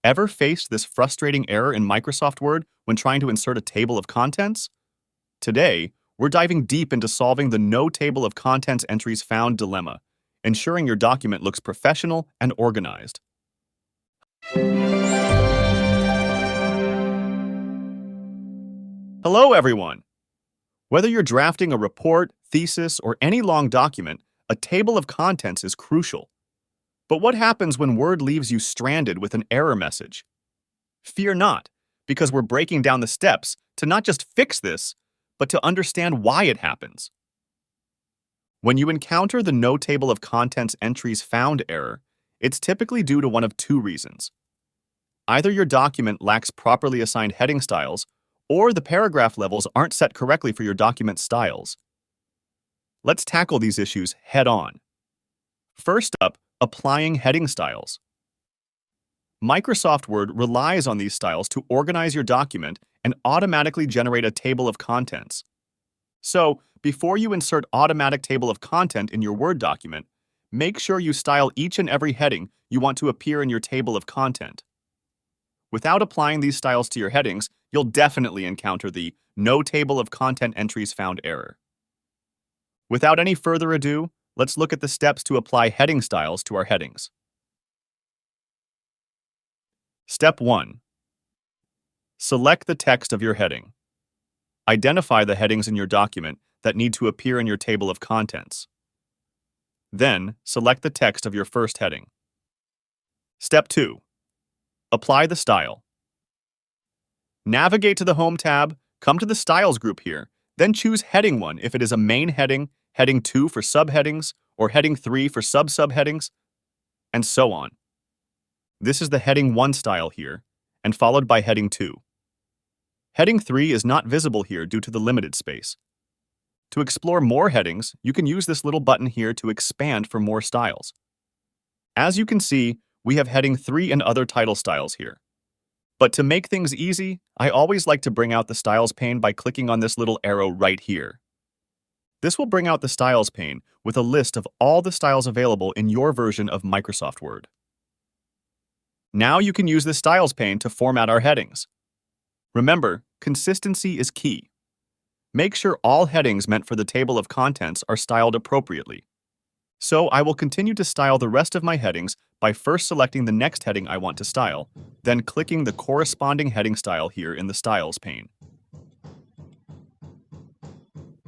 Ever faced this frustrating error in Microsoft Word when trying to insert a table of contents? Today, we're diving deep into solving the no table of contents entries found dilemma, ensuring your document looks professional and organized. Hello, everyone. Whether you're drafting a report, thesis, or any long document, a table of contents is crucial. But what happens when Word leaves you stranded with an error message? Fear not, because we're breaking down the steps to not just fix this, but to understand why it happens. When you encounter the no table of contents entries found error, it's typically due to one of two reasons. Either your document lacks properly assigned heading styles, or the paragraph levels aren't set correctly for your document styles. Let's tackle these issues head on. First up, applying heading styles. Microsoft Word relies on these styles to organize your document and automatically generate a table of contents. So, before you insert automatic table of content in your Word document, make sure you style each and every heading you want to appear in your table of content. Without applying these styles to your headings, you'll definitely encounter the no table of content entries found error. Without any further ado, let's look at the steps to apply heading styles to our headings. Step 1. Select the text of your heading. Identify the headings in your document that need to appear in your table of contents. Then, select the text of your first heading. Step 2. Apply the style. Navigate to the Home tab, come to the Styles group here, then choose Heading 1 if it is a main heading, Heading 2 for subheadings, or Heading 3 for sub-subheadings, and so on. This is the Heading 1 style here, and followed by Heading 2. Heading 3 is not visible here due to the limited space. To explore more headings, you can use this little button here to expand for more styles. As you can see, we have Heading 3 and other title styles here. But to make things easy, I always like to bring out the Styles pane by clicking on this little arrow right here. This will bring out the Styles pane with a list of all the styles available in your version of Microsoft Word. Now you can use the Styles pane to format our headings. Remember, consistency is key. Make sure all headings meant for the table of contents are styled appropriately. So I will continue to style the rest of my headings by first selecting the next heading I want to style, then clicking the corresponding heading style here in the Styles pane.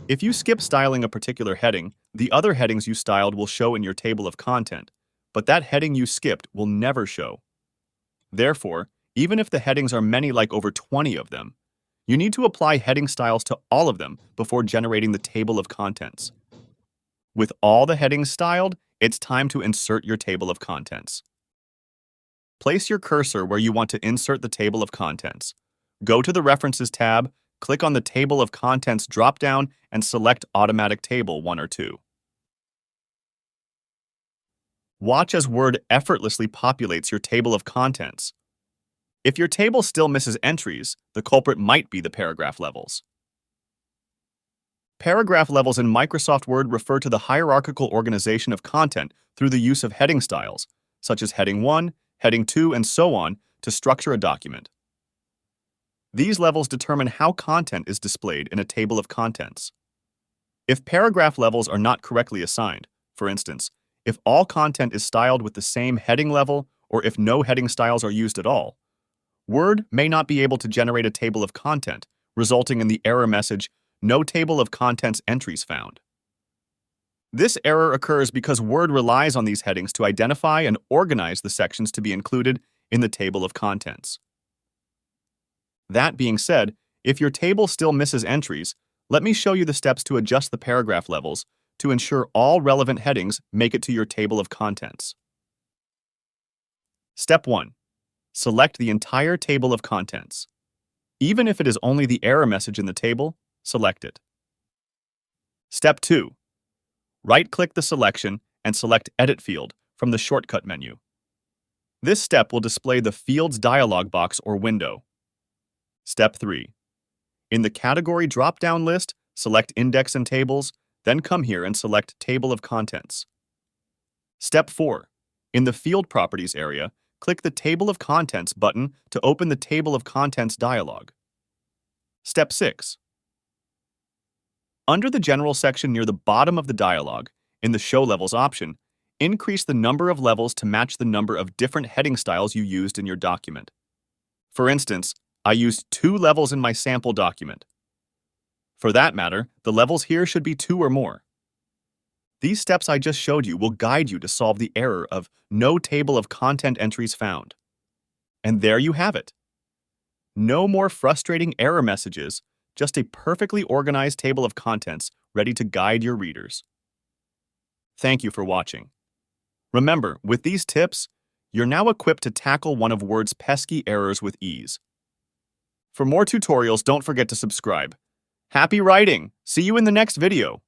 If you skip styling a particular heading, the other headings you styled will show in your table of content, but that heading you skipped will never show. Therefore, even if the headings are many, like over 20 of them, you need to apply heading styles to all of them before generating the table of contents. With all the headings styled, it's time to insert your table of contents. Place your cursor where you want to insert the table of contents. Go to the References tab, click on the Table of Contents drop-down, and select Automatic Table 1 or 2. Watch as Word effortlessly populates your table of contents. If your table still misses entries, the culprit might be the paragraph levels. Paragraph levels in Microsoft Word refer to the hierarchical organization of content through the use of heading styles, such as Heading 1, Heading 2, and so on, to structure a document. These levels determine how content is displayed in a table of contents. If paragraph levels are not correctly assigned, for instance, if all content is styled with the same heading level, or if no heading styles are used at all, Word may not be able to generate a table of content, resulting in the error message, "No table of contents entries found." This error occurs because Word relies on these headings to identify and organize the sections to be included in the table of contents. That being said, if your table still misses entries, let me show you the steps to adjust the paragraph levels to ensure all relevant headings make it to your table of contents. Step 1. Select the entire table of contents. Even if it is only the error message in the table, select it. Step 2. Right-click the selection and select Edit Field from the shortcut menu. This step will display the Fields dialog box or window. Step 3. In the Category drop-down list, select Index and Tables, then come here and select Table of Contents. Step 4. In the Field Properties area, click the Table of Contents button to open the Table of Contents dialog. Step 6. Under the General section near the bottom of the dialog, in the Show Levels option, increase the number of levels to match the number of different heading styles you used in your document. For instance, I used 2 levels in my sample document. For that matter, the levels here should be 2 or more. These steps I just showed you will guide you to solve the error of no table of content entries found. And there you have it. No more frustrating error messages, just a perfectly organized table of contents ready to guide your readers. Thank you for watching. Remember, with these tips, you're now equipped to tackle one of Word's pesky errors with ease. For more tutorials, don't forget to subscribe. Happy writing! See you in the next video!